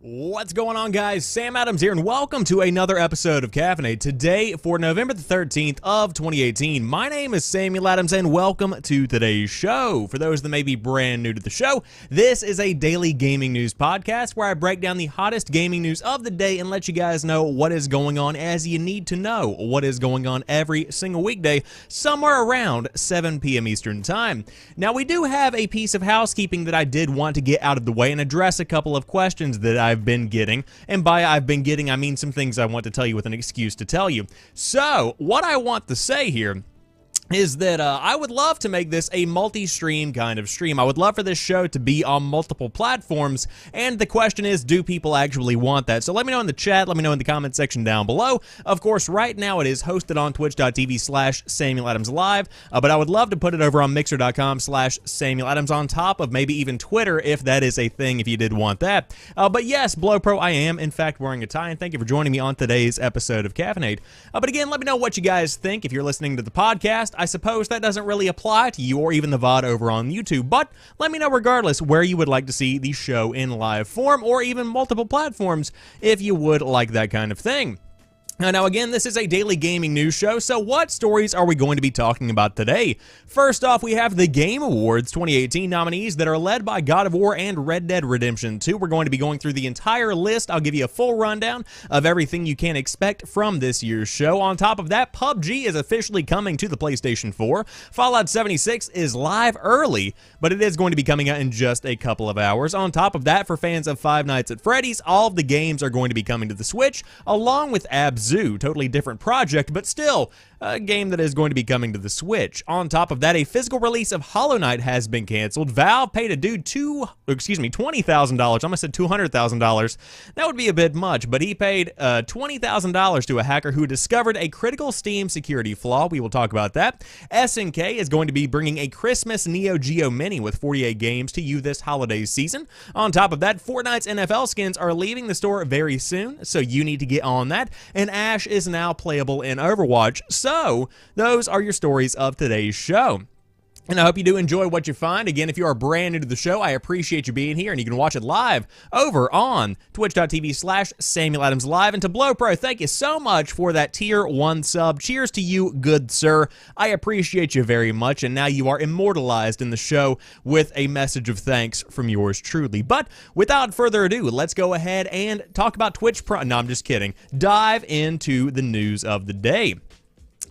What's going on, guys? Sam Adams here, and welcome to another episode of Caffeinate. Today, for November the 13th of 2018, my name is Samuel Adams, and welcome to today's show. For those that may be brand new to the show, this is a daily gaming news podcast where I break down the hottest gaming news of the day and let you guys know what is going on as you need to know what is going on every single weekday, somewhere around 7 p.m. Eastern Time. Now, we do have a piece of housekeeping that I did want to get out of the way and address a couple of questions that I've been getting, and by I've been getting, I mean some things I want to tell you with an excuse to tell you. So, what I want to say here is that I would love to make this a multi-stream kind of stream. I would love for this show to be on multiple platforms, and the question is, do people actually want that? So let me know in the chat, let me know in the comment section down below. Of course, right now it is hosted on twitch.tv/SamuelAdamsLive, but I would love to put it over on mixer.com/SamuelAdams on top of maybe even Twitter, if that is a thing, if you did want that. But yes, Blowpro, I am in fact wearing a tie, and thank you for joining me on today's episode of Caffeinate. But again, let me know what you guys think if you're listening to the podcast. I suppose that doesn't really apply to you or even the VOD over on YouTube, but let me know regardless where you would like to see the show in live form or even multiple platforms if you would like that kind of thing. Now again, this is a daily gaming news show, so what stories are we going to be talking about today? First off, we have the Game Awards 2018 nominees that are led by God of War and Red Dead Redemption 2. We're going to be going through the entire list. I'll give you a full rundown of everything you can expect from this year's show. On top of that, PUBG is officially coming to the PlayStation 4. Fallout 76 is live early, but it is going to be coming out in just a couple of hours. On top of that, for fans of Five Nights at Freddy's, all of the games are going to be coming to the Switch, along with Abzû. Totally different project, but still a game that is going to be coming to the Switch. On top of that, a physical release of Hollow Knight has been canceled. Valve paid a dude $20,000. I almost said $200,000. That would be a bit much, but he paid $20,000 to a hacker who discovered a critical Steam security flaw. We will talk about that. SNK is going to be bringing a Christmas Neo Geo Mini with 48 games to you this holiday season. On top of that, Fortnite's NFL skins are leaving the store very soon, so you need to get on that. And Ashe is now playable in Overwatch. So, those are your stories of today's show. And I hope you do enjoy what you find. Again, if you are brand new to the show, I appreciate you being here, and you can watch it live over on twitch.tv/SamuelAdamsLive. And to Blowpro, thank you so much for that tier 1 sub. Cheers to you, good sir. I appreciate you very much, and now you are immortalized in the show with a message of thanks from yours truly. But without further ado, let's go ahead and talk about Twitch Pro. No, I'm just kidding. Dive into the news of the day.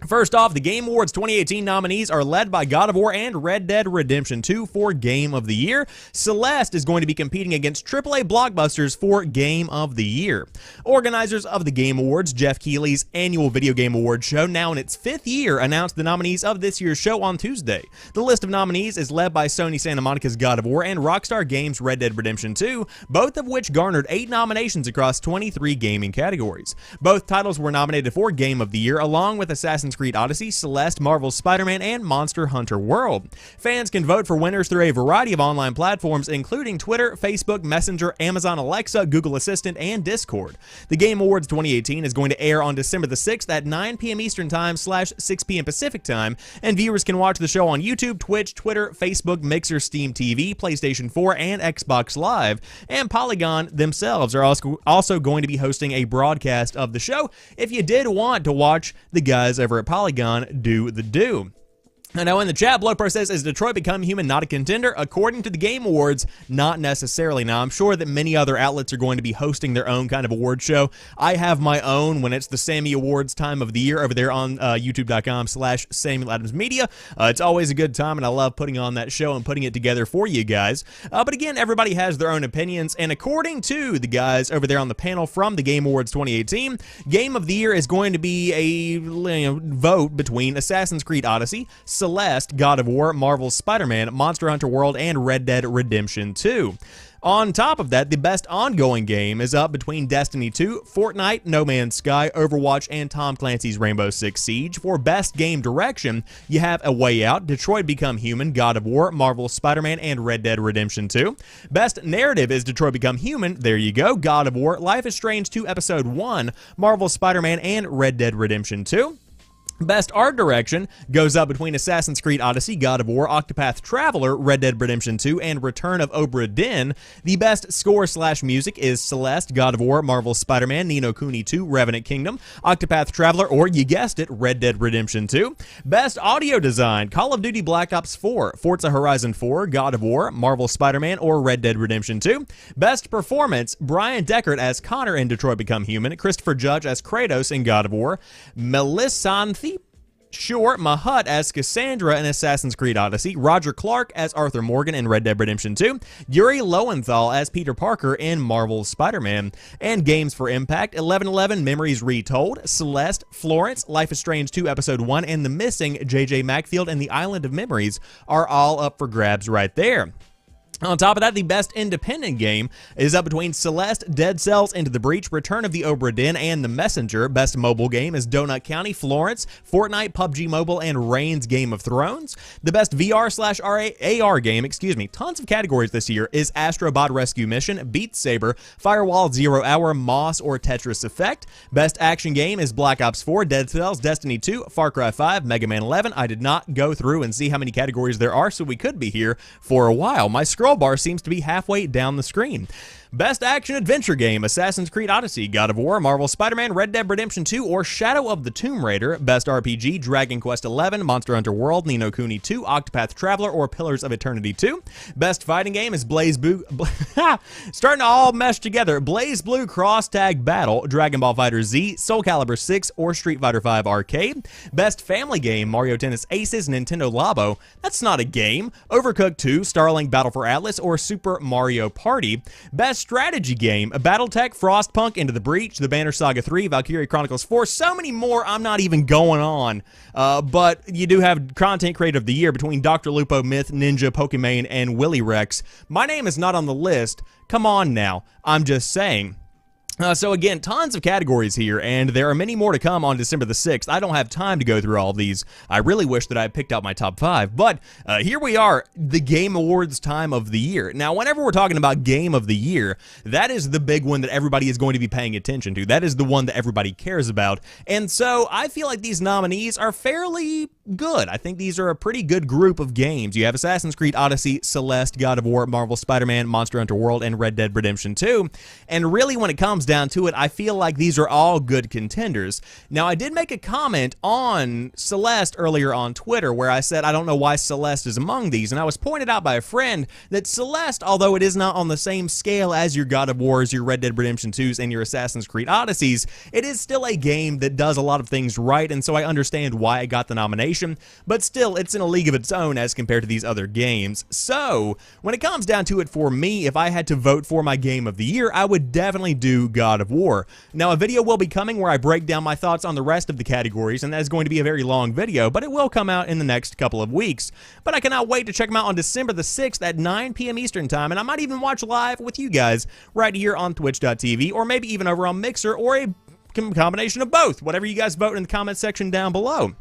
First off, the Game Awards 2018 nominees are led by God of War and Red Dead Redemption 2 for Game of the Year. Celeste is going to be competing against AAA blockbusters for Game of the Year. Organizers of the Game Awards, Jeff Keighley's annual video game award show, now in its 5th year, announced the nominees of this year's show on Tuesday. The list of nominees is led by Sony Santa Monica's God of War and Rockstar Games' Red Dead Redemption 2, both of which garnered 8 nominations across 23 gaming categories. Both titles were nominated for Game of the Year, along with Assassin's Creed Odyssey, Celeste, Marvel's Spider-Man, and Monster Hunter World. Fans can vote for winners through a variety of online platforms, including Twitter, Facebook, Messenger, Amazon Alexa, Google Assistant, and Discord. The Game Awards 2018 is going to air on December the 6th at 9 p.m. Eastern Time /6 p.m. Pacific Time, and viewers can watch the show on YouTube, Twitch, Twitter, Facebook, Mixer, Steam TV, PlayStation 4, and Xbox Live. And Polygon themselves are also going to be hosting a broadcast of the show if you did want to watch the guys over at Polygon do the do. I know in the chat, Blowpro says, is Detroit Become Human not a contender? According to the Game Awards, not necessarily. Now, I'm sure that many other outlets are going to be hosting their own kind of award show. I have my own when it's the Sammy Awards time of the year over there on youtube.com/SamuelAdamsMedia. It's always a good time, and I love putting on that show and putting it together for you guys. But again, everybody has their own opinions, and according to the guys over there on the panel from the Game Awards 2018, Game of the Year is going to be a vote between Assassin's Creed Odyssey, Celeste, God of War, Marvel's Spider-Man, Monster Hunter World, and Red Dead Redemption 2. On top of that, the best ongoing game is up between Destiny 2, Fortnite, No Man's Sky, Overwatch, and Tom Clancy's Rainbow Six Siege. For best game direction, you have A Way Out, Detroit Become Human, God of War, Marvel's Spider-Man, and Red Dead Redemption 2. Best narrative is Detroit Become Human, there you go, God of War, Life is Strange 2 Episode 1, Marvel's Spider-Man, and Red Dead Redemption 2. Best art direction goes up between Assassin's Creed Odyssey, God of War, Octopath Traveler, Red Dead Redemption 2, and Return of Obra Dinn. The best score/music is Celeste, God of War, Marvel's Spider-Man, Ni no Kuni 2, Revenant Kingdom, Octopath Traveler, or you guessed it, Red Dead Redemption 2. Best audio design, Call of Duty Black Ops 4, Forza Horizon 4, God of War, Marvel's Spider-Man, or Red Dead Redemption 2. Best performance, Brian Deckard as Connor in Detroit Become Human, Christopher Judge as Kratos in God of War, Melissanthi Mahut as Cassandra in Assassin's Creed Odyssey, Roger Clark as Arthur Morgan in Red Dead Redemption 2, Yuri Lowenthal as Peter Parker in Marvel's Spider-Man, and Games for Impact, 1111 Memories Retold, Celeste, Florence, Life is Strange 2 Episode 1, and The Missing, J.J. Macfield and the Island of Memories are all up for grabs right there. On top of that, the best independent game is up between Celeste, Dead Cells, Into the Breach, Return of the Obra Dinn, and The Messenger. Best mobile game is Donut County, Florence, Fortnite, PUBG Mobile, and Reign's Game of Thrones. The best VR/AR game, tons of categories this year, is Astrobot Rescue Mission, Beat Saber, Firewall, Zero Hour, Moss, or Tetris Effect. Best action game is Black Ops 4, Dead Cells, Destiny 2, Far Cry 5, Mega Man 11. I did not go through and see how many categories there are, so we could be here for a while. My scroll bar seems to be halfway down the screen. Best action-adventure game, Assassin's Creed Odyssey, God of War, Marvel Spider-Man, Red Dead Redemption 2, or Shadow of the Tomb Raider. Best RPG, Dragon Quest XI, Monster Hunter World, Ni no Kuni 2, Octopath Traveler, or Pillars of Eternity 2. Best fighting game is starting to all mesh together, Blaze Blue Cross Tag Battle, Dragon Ball FighterZ, Soul Calibur 6, or Street Fighter V Arcade. Best family game, Mario Tennis Aces, Nintendo Labo. That's not a game. Overcooked 2, Starlink Battle for Atlas, or Super Mario Party. Best strategy game, Battletech, Frostpunk, Into the Breach, The Banner Saga 3, Valkyria Chronicles 4, so many more I'm not even going on. But you do have Content Creator of the Year between Dr. Lupo, Myth, Ninja, Pokimane, and Willy Rex. My name is not on the list. Come on now. I'm just saying. So again, tons of categories here, and there are many more to come on December the 6th. I don't have time to go through all of these. I really wish that I had picked out my top 5, but here we are, the Game Awards time of the year. Now, whenever we're talking about Game of the Year, that is the big one that everybody is going to be paying attention to. That is the one that everybody cares about, and so I feel like these nominees are fairly good. I think these are a pretty good group of games. You have Assassin's Creed Odyssey, Celeste, God of War, Marvel Spider-Man, Monster Hunter World, and Red Dead Redemption 2, and really when it comes down to it, I feel like these are all good contenders. Now, I did make a comment on Celeste earlier on Twitter where I said I don't know why Celeste is among these, and I was pointed out by a friend that Celeste, although it is not on the same scale as your God of Wars, your Red Dead Redemption 2s, and your Assassin's Creed Odysseys, it is still a game that does a lot of things right, and so I understand why it got the nomination, but still, it's in a league of its own as compared to these other games. So, when it comes down to it for me, if I had to vote for my Game of the Year, I would definitely do God of War. Now, a video will be coming where I break down my thoughts on the rest of the categories, and that is going to be a very long video, but it will come out in the next couple of weeks. But I cannot wait to check them out on December the 6th at 9 p.m. Eastern Time, and I might even watch live with you guys right here on twitch.tv, or maybe even over on Mixer, or a combination of both, whatever you guys vote in the comment section down below.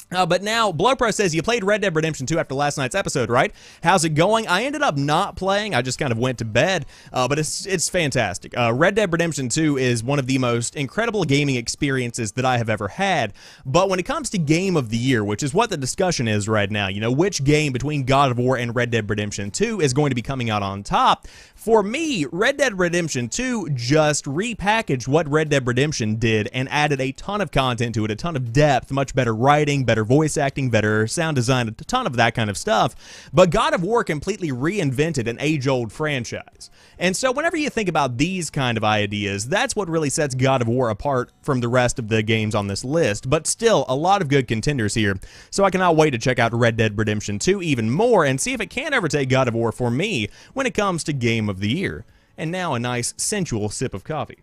But now, Blowpro says, you played Red Dead Redemption 2 after last night's episode, right? How's it going? I ended up not playing. I just kind of went to bed, but it's fantastic. Red Dead Redemption 2 is one of the most incredible gaming experiences that I have ever had, but when it comes to Game of the Year, which is what the discussion is right now, you know, which game between God of War and Red Dead Redemption 2 is going to be coming out on top, for me, Red Dead Redemption 2 just repackaged what Red Dead Redemption did and added a ton of content to it, a ton of depth, much better writing, better voice acting, better sound design, a ton of that kind of stuff. But God of War completely reinvented an age-old franchise. And so whenever you think about these kind of ideas, that's what really sets God of War apart from the rest of the games on this list. But still, a lot of good contenders here. So I cannot wait to check out Red Dead Redemption 2 even more and see if it can overtake God of War for me when it comes to Game of the Year. And now a nice, sensual sip of coffee.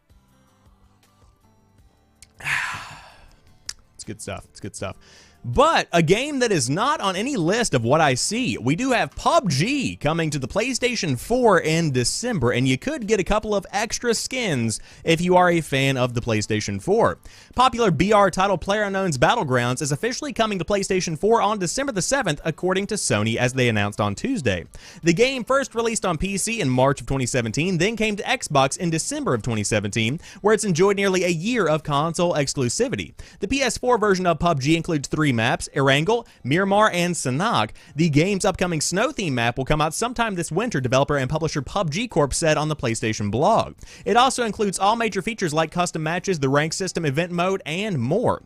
It's good stuff. It's good stuff. But a game that is not on any list of what I see, we do have PUBG coming to the PlayStation 4 in December, and you could get a couple of extra skins if you are a fan of the PlayStation 4. Popular BR title PlayerUnknown's Battlegrounds is officially coming to PlayStation 4 on December the 7th, according to Sony, as they announced on Tuesday. The game first released on PC in March of 2017, then came to Xbox in December of 2017, where it's enjoyed nearly a year of console exclusivity. The PS4 version of PUBG includes 3 maps, Erangel, Miramar, and Sanhok. The game's upcoming snow theme map will come out sometime this winter, developer and publisher PUBG Corp said on the PlayStation blog. It also includes all major features like custom matches, the rank system, event mode, and more.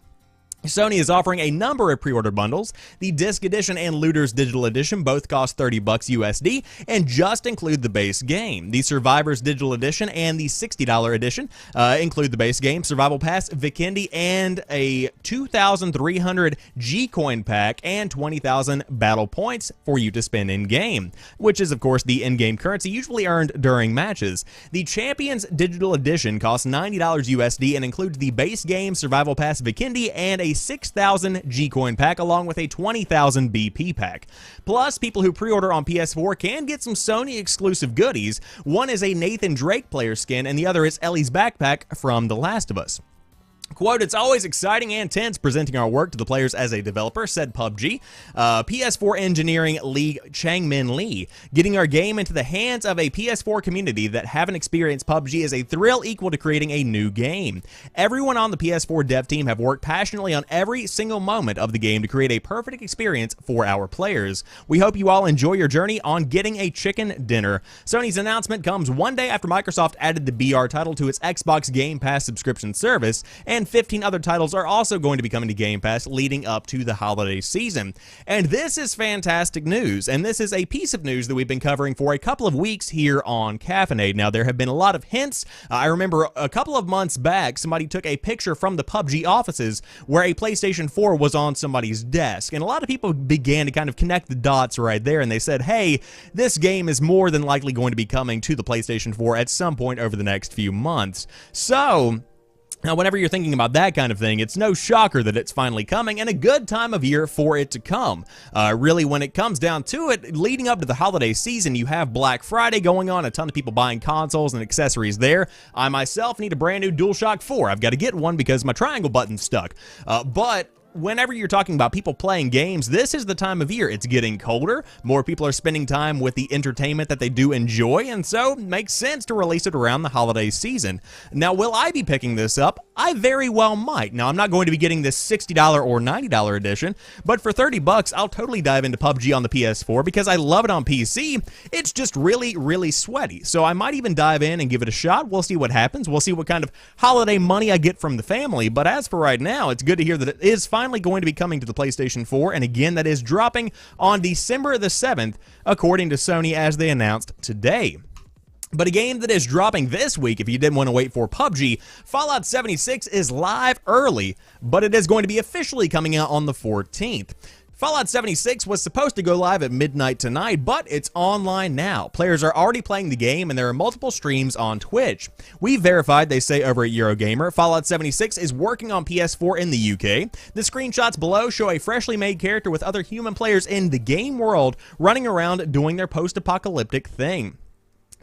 Sony is offering a number of pre-order bundles. The Disc Edition and Looters Digital Edition both cost $30 USD and just include the base game. The Survivors Digital Edition and the $60 edition include the base game, Survival Pass, Vikendi, and a 2,300 G-Coin pack and 20,000 battle points for you to spend in-game, which is, of course, the in-game currency usually earned during matches. The Champions Digital Edition costs $90 USD and includes the base game, Survival Pass, Vikendi, and a 6,000 G-Coin pack along with a 20,000 BP pack. Plus, people who pre-order on PS4 can get some Sony exclusive goodies. One is a Nathan Drake player skin and the other is Ellie's backpack from The Last of Us. Quote, "It's always exciting and tense presenting our work to the players as a developer," said PUBG. PS4 engineering lead Changmin Lee. "Getting our game into the hands of a PS4 community that haven't experienced PUBG is a thrill equal to creating a new game. Everyone on the PS4 dev team have worked passionately on every single moment of the game to create a perfect experience for our players. We hope you all enjoy your journey on getting a chicken dinner." Sony's announcement comes one day after Microsoft added the BR title to its Xbox Game Pass subscription service, and 15 other titles are also going to be coming to Game Pass leading up to the holiday season. And this is fantastic news, and this is a piece of news that we've been covering for a couple of weeks here on Caffeinate. Now, there have been a lot of hints. I remember a couple of months back, somebody took a picture from the PUBG offices where a PlayStation 4 was on somebody's desk, and a lot of people began to kind of connect the dots right there, and they said, hey, this game is more than likely going to be coming to the PlayStation 4 at some point over the next few months. So now, whenever you're thinking about that kind of thing, it's no shocker that it's finally coming, and a good time of year for it to come. Really, when it comes down to it, leading up to the holiday season, you have Black Friday going on, a ton of people buying consoles and accessories there. I myself need a brand new DualShock 4. I've got to get one because my triangle button's stuck. But whenever you're talking about people playing games, this is the time of year. It's getting colder, more people are spending time with the entertainment that they do enjoy, and so it makes sense to release it around the holiday season. Now, will I be picking this up? I very well might. Now, I'm not going to be getting this $60 or $90 edition, but for $30, I'll totally dive into PUBG on the PS4 because I love it on PC. It's just really, really sweaty, so I might even dive in and give it a shot. We'll see what happens. We'll see what kind of holiday money I get from the family, but as for right now, it's good to hear that it is finally going to be coming to the PlayStation 4, and again, that is dropping on December the 7th, according to Sony, as they announced today. But a game that is dropping this week, if you didn't want to wait for PUBG, Fallout 76 is live early, but it is going to be officially coming out on the 14th. Fallout 76 was supposed to go live at midnight tonight, but it's online now. Players are already playing the game, and there are multiple streams on Twitch. We verified, they say over at Eurogamer, Fallout 76 is working on PS4 in the UK. The screenshots below show a freshly made character with other human players in the game world running around doing their post-apocalyptic thing.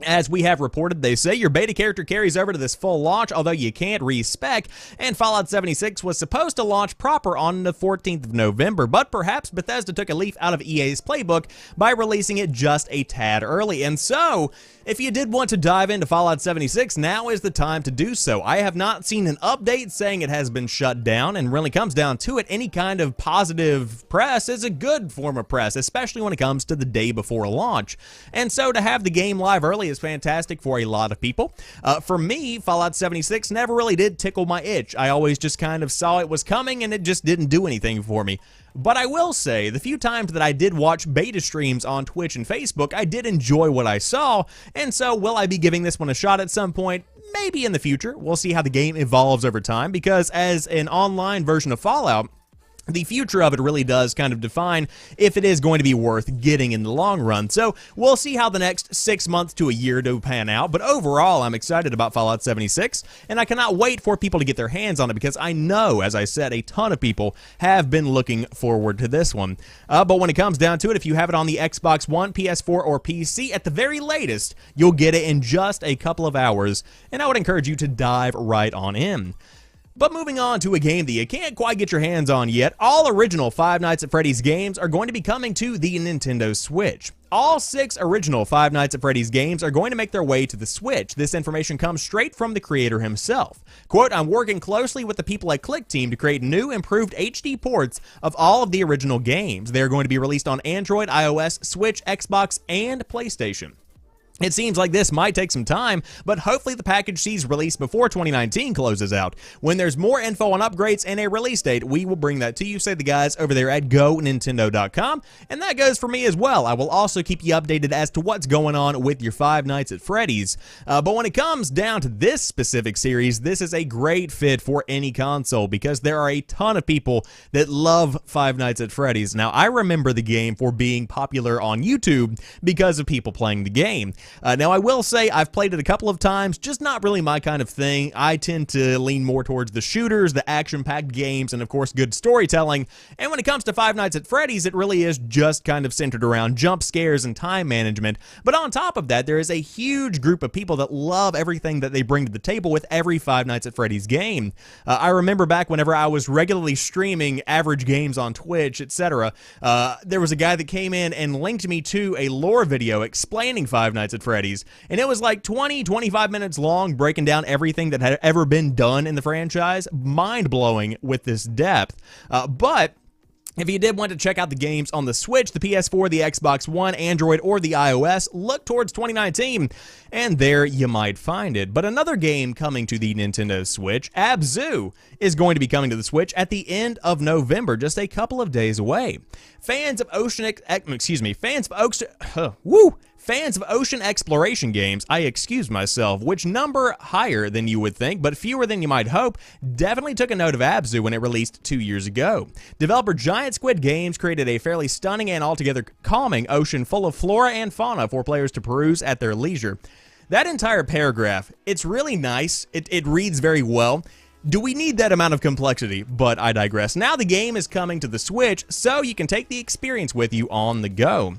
As we have reported, they say your beta character carries over to this full launch, although you can't respec, and Fallout 76 was supposed to launch proper on the 14th of November, but perhaps Bethesda took a leaf out of EA's playbook by releasing it just a tad early. And so, if you did want to dive into Fallout 76, now is the time to do so. I have not seen an update saying it has been shut down, and really comes down to it, any kind of positive press is a good form of press, especially when it comes to the day before launch. And so to have the game live early is fantastic for a lot of people. For me, Fallout 76 never really did tickle my itch. I always just kind of saw it was coming and it just didn't do anything for me. But I will say, the few times that I did watch beta streams on Twitch and Facebook, I did enjoy what I saw, and so will I be giving this one a shot at some point? Maybe in the future. We'll see how the game evolves over time, because as an online version of Fallout, the future of it really does kind of define if it is going to be worth getting in the long run. So we'll see how the next 6 months to a year do pan out. But overall, I'm excited about Fallout 76, and I cannot wait for people to get their hands on it because I know, as I said, a ton of people have been looking forward to this one. But when it comes down to it, if you have it on the Xbox One, PS4, or PC, at the very latest, you'll get it in just a couple of hours, and I would encourage you to dive right on in. But moving on to a game that you can't quite get your hands on yet, all original Five Nights at Freddy's games are going to be coming to the Nintendo Switch. All 6 original Five Nights at Freddy's games are going to make their way to the Switch. This information comes straight from the creator himself. Quote, "I'm working closely with the people at Click Team to create new, improved HD ports of all of the original games. They are going to be released on Android, iOS, Switch, Xbox, and PlayStation. It seems like this might take some time, but hopefully the package sees release before 2019 closes out. When there's more info on upgrades and a release date, we will bring that to you," say the guys over there at GoNintendo.com. And that goes for me as well. I will also keep you updated as to what's going on with your Five Nights at Freddy's. But when it comes down to this specific series, this is a great fit for any console because there are a ton of people that love Five Nights at Freddy's. Now, I remember the game for being popular on YouTube because of people playing the game. Now, I will say I've played it a couple of times, just not really my kind of thing. I tend to lean more towards the shooters, the action-packed games, and of course, good storytelling. And when it comes to Five Nights at Freddy's, it really is just kind of centered around jump scares and time management. But on top of that, there is a huge group of people that love everything that they bring to the table with every Five Nights at Freddy's game. I remember back whenever I was regularly streaming average games on Twitch, etc., there was a guy that came in and linked me to a lore video explaining Five Nights at Freddy's, and it was like 20-25 minutes long, breaking down everything that had ever been done in the franchise. Mind-blowing with this depth. But if you did want to check out the games on the Switch, the PS4, the Xbox One, Android, or the iOS, look towards 2019, and there you might find it. But another game coming to the Nintendo Switch, Abzû, is going to be coming to the Switch at the end of November, just a couple of days away. Fans of ocean exploration games, I excuse myself, which number higher than you would think, but fewer than you might hope, definitely took a note of Abzû when it released 2 years ago. Developer Giant Squid Games created a fairly stunning and altogether calming ocean full of flora and fauna for players to peruse at their leisure. That entire paragraph, it's really nice. It reads very well. Do we need that amount of complexity? But I digress. Now the game is coming to the Switch, so you can take the experience with you on the go.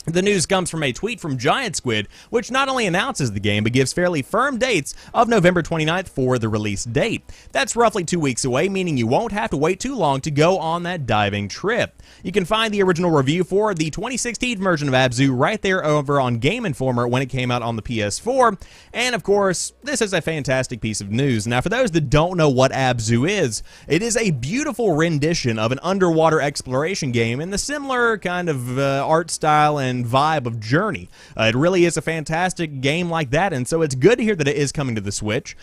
The news comes from a tweet from Giant Squid, which not only announces the game, but gives fairly firm dates of November 29th for the release date. That's roughly 2 weeks away, meaning you won't have to wait too long to go on that diving trip. You can find the original review for the 2016 version of Abzû right there over on Game Informer when it came out on the PS4. And of course, this is a fantastic piece of news. Now, for those that don't know what Abzû is, it is a beautiful rendition of an underwater exploration game in the similar kind of art style and vibe of Journey. It really is a fantastic game like that, and so it's good to hear that it is coming to the Switch.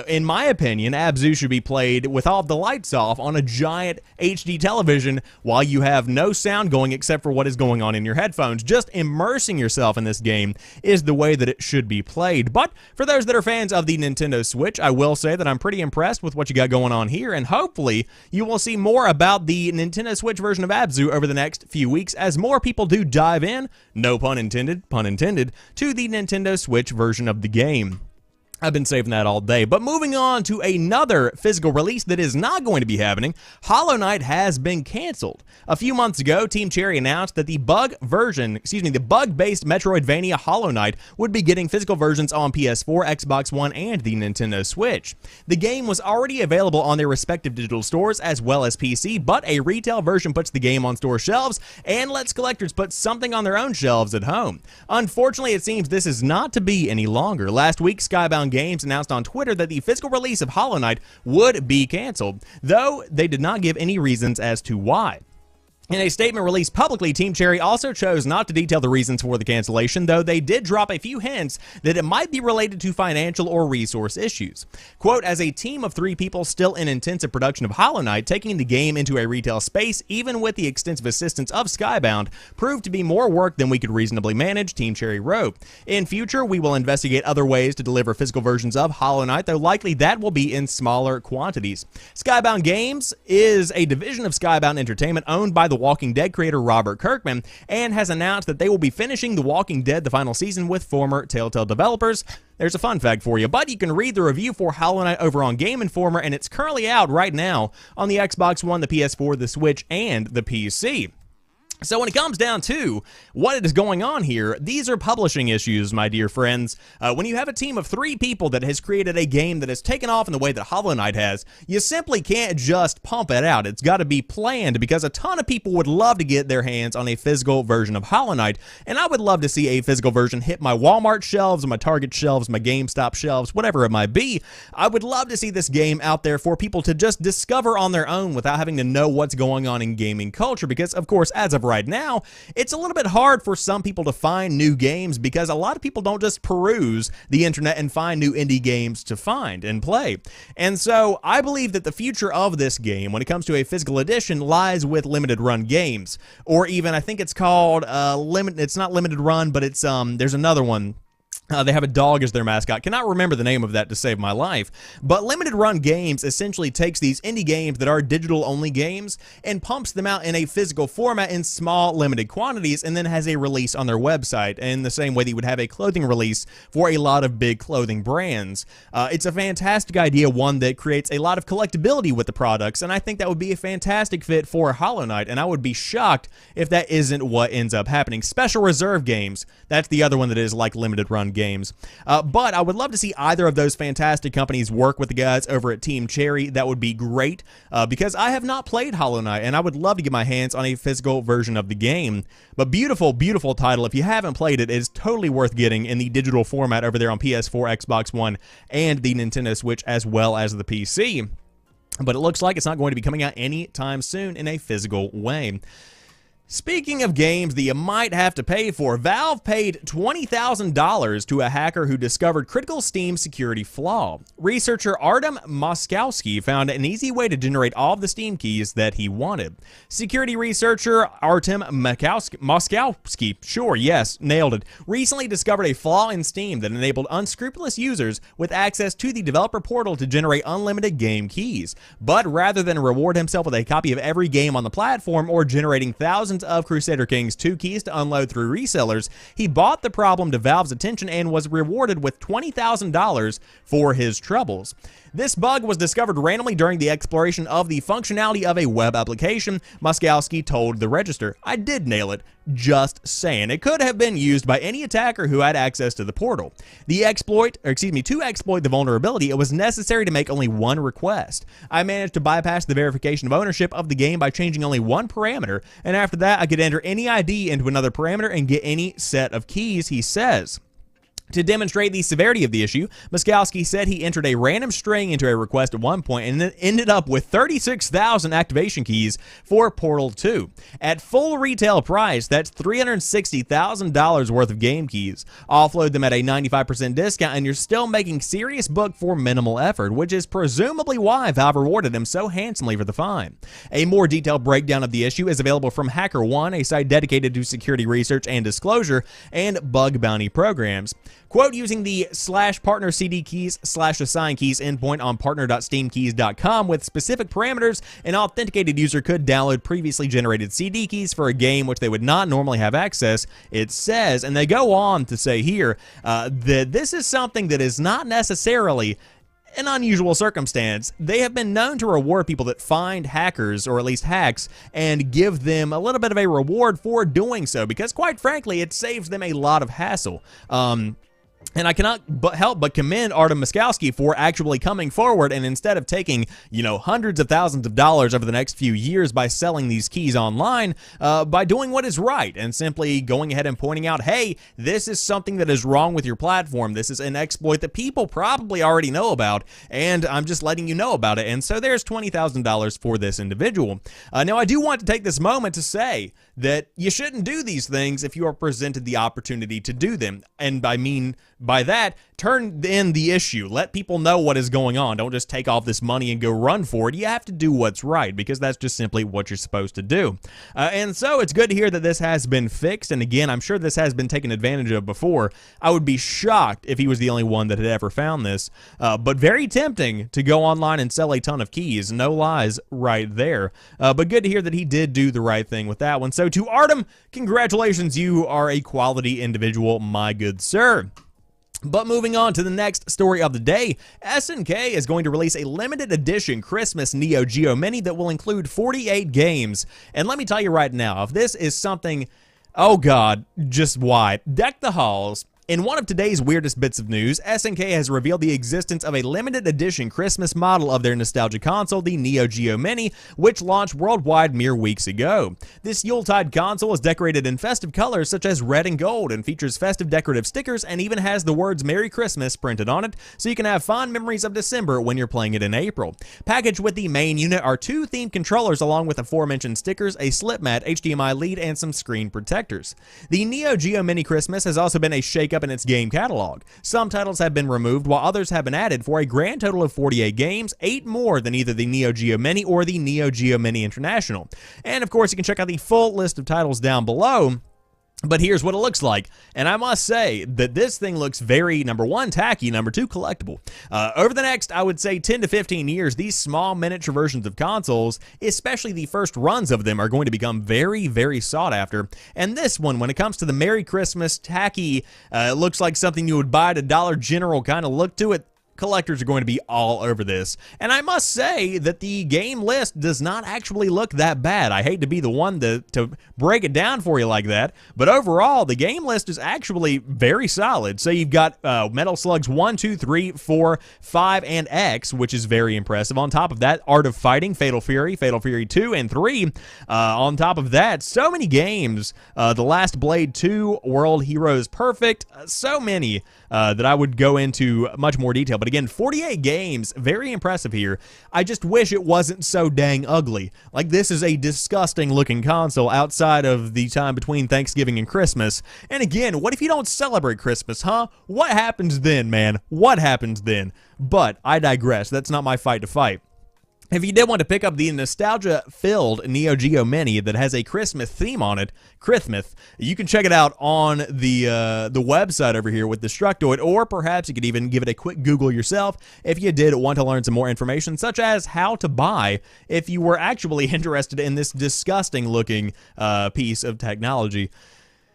In my opinion, Abzû should be played with all the lights off on a giant HD television while you have no sound going except for what is going on in your headphones. Just immersing yourself in this game is the way that it should be played. But for those that are fans of the Nintendo Switch, I will say that I'm pretty impressed with what you got going on here, and hopefully you will see more about the Nintendo Switch version of Abzû over the next few weeks as more people do dive in, no pun intended, to the Nintendo Switch version of the game. I've been saving that all day. But moving on to another physical release that is not going to be happening, Hollow Knight has been canceled. A few months ago, Team Cherry announced that the bug-based Metroidvania Hollow Knight would be getting physical versions on PS4, Xbox One, and the Nintendo Switch. The game was already available on their respective digital stores as well as PC, but a retail version puts the game on store shelves and lets collectors put something on their own shelves at home. Unfortunately, it seems this is not to be any longer. Last week, Skybound Games announced on Twitter that the physical release of Hollow Knight would be canceled, though they did not give any reasons as to why. In a statement released publicly, Team Cherry also chose not to detail the reasons for the cancellation, though they did drop a few hints that it might be related to financial or resource issues. Quote, as a team of 3 people still in intensive production of Hollow Knight, taking the game into a retail space, even with the extensive assistance of Skybound, proved to be more work than we could reasonably manage, Team Cherry wrote. In future, we will investigate other ways to deliver physical versions of Hollow Knight, though likely that will be in smaller quantities. Skybound Games is a division of Skybound Entertainment owned by the Walking Dead creator Robert Kirkman, and has announced that they will be finishing The Walking Dead the final season with former Telltale developers. There's a fun fact for you, but you can read the review for Hollow Knight over on Game Informer, and it's currently out right now on the Xbox One, the PS4, the Switch, and the PC. So when it comes down to what is going on here, these are publishing issues, my dear friends. When you have a team of 3 people that has created a game that has taken off in the way that Hollow Knight has, you simply can't just pump it out. It's got to be planned, because a ton of people would love to get their hands on a physical version of Hollow Knight, and I would love to see a physical version hit my Walmart shelves, my Target shelves, my GameStop shelves, whatever it might be. I would love to see this game out there for people to just discover on their own without having to know what's going on in gaming culture, because, of course, as of right now, it's a little bit hard for some people to find new games, because a lot of people don't just peruse the internet and find new indie games to find and play. And so I believe that the future of this game, when it comes to a physical edition, lies with limited run games, or even, I think it's called it's not limited run, but it's there's another one. They have a dog as their mascot. Cannot remember the name of that to save my life. But Limited Run Games essentially takes these indie games that are digital-only games and pumps them out in a physical format in small, limited quantities, and then has a release on their website in the same way that you would have a clothing release for a lot of big clothing brands. It's a fantastic idea, one that creates a lot of collectability with the products, and I think that would be a fantastic fit for Hollow Knight, and I would be shocked if that isn't what ends up happening. Special Reserve Games, that's the other one that is like Limited Run Games. But I would love to see either of those fantastic companies work with the guys over at Team Cherry. That would be great, because I have not played Hollow Knight, and I would love to get my hands on a physical version of the game. But beautiful, beautiful title. If you haven't played it, it is totally worth getting in the digital format over there on PS4, Xbox One, and the Nintendo Switch, as well as the PC. But it looks like it's not going to be coming out anytime soon in a physical way. Speaking of games that you might have to pay for, Valve paid $20,000 to a hacker who discovered critical Steam security flaw. Researcher Artem Moskowski found an easy way to generate all of the Steam keys that he wanted. Security researcher Artem Moskowski, sure, yes, nailed it, recently discovered a flaw in Steam that enabled unscrupulous users with access to the developer portal to generate unlimited game keys. But rather than reward himself with a copy of every game on the platform or generating thousands of Crusader Kings 2 keys to unload through resellers, he brought the problem to Valve's attention and was rewarded with $20,000 for his troubles. This bug was discovered randomly during the exploration of the functionality of a web application, Moskowski told the Register. I did nail it. Just saying. It could have been used by any attacker who had access to the portal. To exploit the vulnerability, it was necessary to make only one request. I managed to bypass the verification of ownership of the game by changing only one parameter, and after that I could enter any ID into another parameter and get any set of keys, he says. To demonstrate the severity of the issue, Moskowski said he entered a random string into a request at one point and then ended up with 36,000 activation keys for Portal 2. At full retail price, that's $360,000 worth of game keys. Offload them at a 95% discount and you're still making serious book for minimal effort, which is presumably why Valve rewarded him so handsomely for the fine. A more detailed breakdown of the issue is available from HackerOne, a site dedicated to security research and disclosure and bug bounty programs. Quote, using the /partner CD keys /assign keys endpoint on partner.steamkeys.com with specific parameters, an authenticated user could download previously generated CD keys for a game which they would not normally have access, it says. And they go on to say here that this is something that is not necessarily an unusual circumstance. They have been known to reward people that find hackers, or at least hacks, and give them a little bit of a reward for doing so, because quite frankly, it saves them a lot of hassle. And I cannot help but commend Artem Moskowski for actually coming forward and instead of taking, hundreds of thousands of dollars over the next few years by selling these keys online, by doing what is right and simply going ahead and pointing out, hey, this is something that is wrong with your platform. This is an exploit that people probably already know about, and I'm just letting you know about it. And so there's $20,000 for this individual. Now, I do want to take this moment to say that you shouldn't do these things if you are presented the opportunity to do them. And by that, turn in the issue. Let people know what is going on. Don't just take off this money and go run for it. You have to do what's right because that's just simply what you're supposed to do. And so it's good to hear that this has been fixed. And again, I'm sure this has been taken advantage of before. I would be shocked if he was the only one that had ever found this. But very tempting to go online and sell a ton of keys. No lies right there. But good to hear that he did do the right thing with that one. So to Artem, congratulations. You are a quality individual, my good sir. But moving on to the next story of the day, SNK is going to release a limited edition Christmas Neo Geo Mini that will include 48 games. And let me tell you right now, if this is something, oh god, just why? Deck the halls. In one of today's weirdest bits of news, SNK has revealed the existence of a limited edition Christmas model of their nostalgia console, the Neo Geo Mini, which launched worldwide mere weeks ago. This Yuletide console is decorated in festive colors such as red and gold and features festive decorative stickers and even has the words Merry Christmas printed on it, so you can have fond memories of December when you're playing it in April. Packaged with the main unit are 2 themed controllers along with aforementioned stickers, a slip mat, HDMI lead, and some screen protectors. The Neo Geo Mini Christmas has also been a shake-up in its game catalog. Some titles have been removed while others have been added for a grand total of 48 games, 8 more than either the Neo Geo Mini or the Neo Geo Mini International. And of course you can check out the full list of titles down below. But here's what it looks like, and I must say that this thing looks very, number 1, tacky, number 2, collectible. Over the next, I would say, 10 to 15 years, these small miniature versions of consoles, especially the first runs of them, are going to become very, very sought after. And this one, when it comes to the Merry Christmas tacky, it looks like something you would buy at a Dollar General kind of look to it, collectors are going to be all over this. And I must say that the game list does not actually look that bad. I hate to be the one to break it down for you like that, but overall, the game list is actually very solid. So you've got Metal Slugs 1, 2, 3, 4, 5, and X, which is very impressive. On top of that, Art of Fighting, Fatal Fury 2 and 3. On top of that, so many games. The Last Blade 2, World Heroes Perfect, so many that I would go into much more detail. But again, 48 games, very impressive here. I just wish it wasn't so dang ugly. Like, this is a disgusting looking console outside of the time between Thanksgiving and Christmas. And again, what if you don't celebrate Christmas, huh? What happens then, man? What happens then? But I digress. That's not my fight to fight. If you did want to pick up the nostalgia-filled Neo Geo Mini that has a Christmas theme on it, Christmas, you can check it out on the website over here with Destructoid, or perhaps you could even give it a quick Google yourself if you did want to learn some more information, such as how to buy if you were actually interested in this disgusting-looking piece of technology.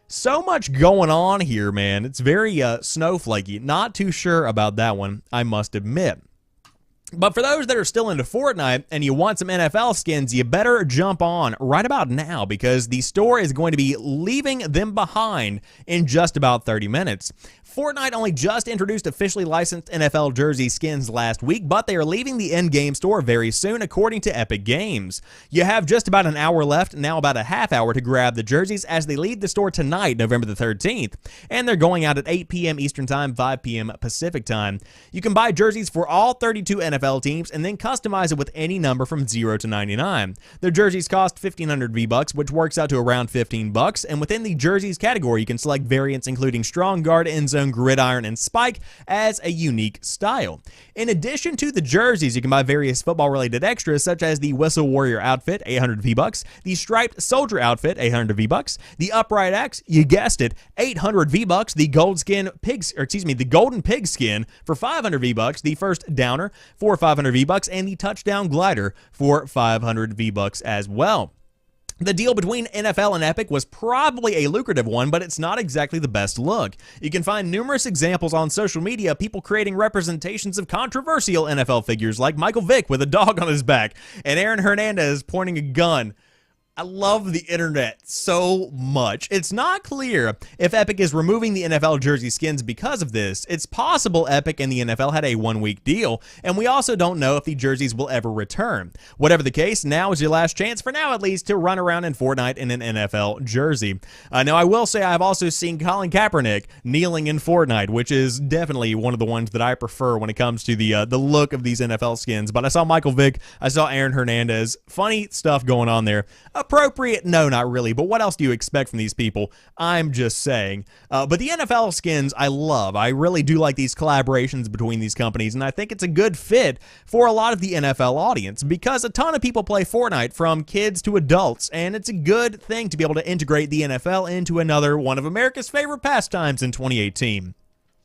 So much going on here, man. It's very snowflakey. Not too sure about that one, I must admit. But for those that are still into Fortnite and you want some NFL skins, you better jump on right about now because the store is going to be leaving them behind in just about 30 minutes. Fortnite only just introduced officially licensed NFL jersey skins last week, but they are leaving the in-game store very soon, according to Epic Games. You have just about an hour left, now about a half hour, to grab the jerseys as they leave the store tonight, November the 13th, and they're going out at 8 p.m. Eastern Time, 5 p.m. Pacific Time. You can buy jerseys for all 32 NFL teams and then customize it with any number from 0 to 99. The jerseys cost 1,500 V-Bucks, which works out to around 15 bucks, and within the jerseys category, you can select variants including Strong Guard, End Zone, Gridiron, and Spike as a unique style. In addition to the jerseys, you can buy various football-related extras such as the Whistle Warrior outfit, 800 V-Bucks, the Striped Soldier outfit, 800 V-Bucks, the Upright Axe, you guessed it, 800 V-Bucks, the Golden Pig skin for 500 V-Bucks, the First Downer for 500 V-Bucks, and the Touchdown Glider for 500 V-Bucks as well. The deal between NFL and Epic was probably a lucrative one, but it's not exactly the best look. You can find numerous examples on social media of people creating representations of controversial NFL figures like Michael Vick with a dog on his back and Aaron Hernandez pointing a gun. I love the internet so much. It's not clear if Epic is removing the NFL jersey skins because of this. It's possible Epic and the NFL had a 1-week deal, and we also don't know if the jerseys will ever return. Whatever the case, now is your last chance, for now at least, to run around in Fortnite in an NFL jersey. Now, I will say I've also seen Colin Kaepernick kneeling in Fortnite, which is definitely one of the ones that I prefer when it comes to the look of these NFL skins. But I saw Michael Vick, I saw Aaron Hernandez. Funny stuff going on there. Appropriate? No, not really, but what else do you expect from these people? I'm just saying. But the NFL skins, I love. I really do like these collaborations between these companies, and I think it's a good fit for a lot of the NFL audience, because a ton of people play Fortnite, from kids to adults, and it's a good thing to be able to integrate the NFL into another one of America's favorite pastimes in 2018.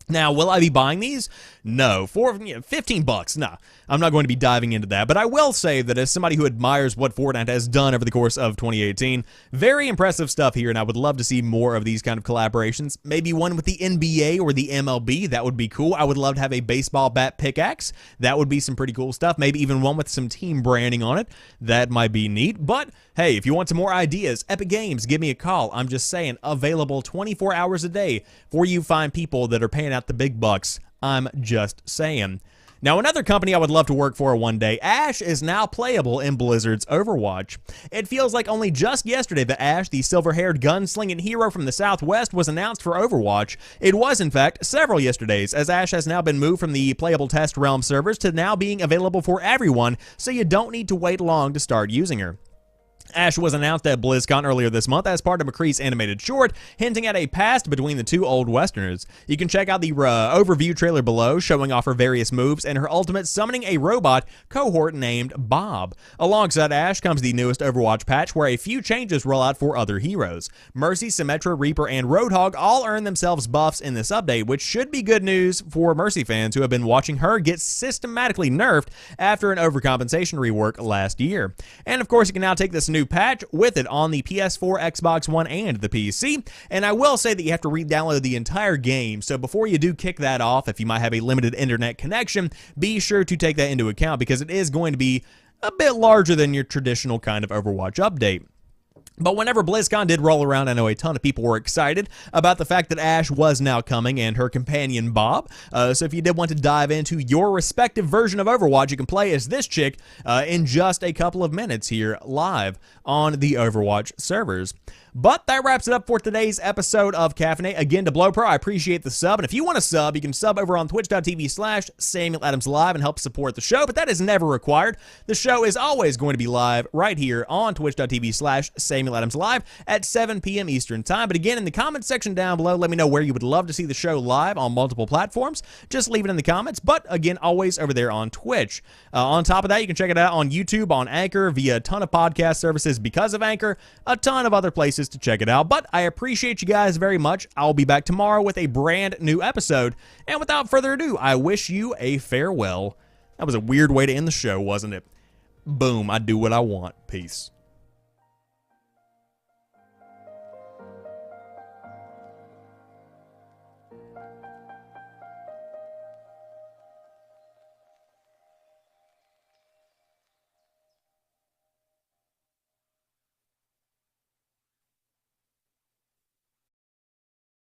Now, will I be buying these? No. For 15 bucks, nah. I'm not going to be diving into that, but I will say that as somebody who admires what Fortnite has done over the course of 2018, very impressive stuff here, and I would love to see more of these kind of collaborations. Maybe one with the NBA or the MLB, that would be cool. I would love to have a baseball bat pickaxe. That would be some pretty cool stuff. Maybe even one with some team branding on it. That might be neat, but hey, if you want some more ideas, Epic Games, give me a call. I'm just saying, available 24 hours a day for you fine people that are paying out the big bucks. I'm just saying. Now, another company I would love to work for one day, Ashe, is now playable in Blizzard's Overwatch. It feels like only just yesterday that Ashe, the silver-haired gunslinging hero from the Southwest, was announced for Overwatch. It was, in fact, several yesterdays, as Ashe has now been moved from the Playable Test Realm servers to now being available for everyone, so you don't need to wait long to start using her. Ashe was announced at BlizzCon earlier this month as part of McCree's animated short, hinting at a past between the two old Westerners. You can check out the overview trailer below, showing off her various moves and her ultimate summoning a robot cohort named Bob. Alongside Ashe comes the newest Overwatch patch, where a few changes roll out for other heroes. Mercy, Symmetra, Reaper, and Roadhog all earn themselves buffs in this update, which should be good news for Mercy fans who have been watching her get systematically nerfed after an overcompensation rework last year. And of course, you can now take this new patch with it on the PS4, Xbox One, and the PC. And I will say that you have to re-download the entire game, so before you do kick that off, if you might have a limited internet connection, be sure to take that into account, because it is going to be a bit larger than your traditional kind of Overwatch update. But whenever BlizzCon did roll around, I know a ton of people were excited about the fact that Ashe was now coming, and her companion Bob. So if you did want to dive into your respective version of Overwatch, you can play as this chick in just a couple of minutes here live on the Overwatch servers. But that wraps it up for today's episode of Caffeinate. Again, to Blow Pro, I appreciate the sub. And if you want to sub, you can sub over on twitch.tv/SamuelAdamsLive and help support the show. But that is never required. The show is always going to be live right here on twitch.tv/SamuelAdamsLive at 7 p.m. Eastern Time. But again, in the comments section down below, let me know where you would love to see the show live on multiple platforms. Just leave it in the comments. But again, always over there on Twitch. On top of that, you can check it out on YouTube, on Anchor, via a ton of podcast services because of Anchor, a ton of other places to check it out. But I appreciate you guys very much. I'll be back tomorrow with a brand new episode. And without further ado, I wish you a farewell. That was a weird way to end the show, wasn't it? Boom, I do what I want. Peace.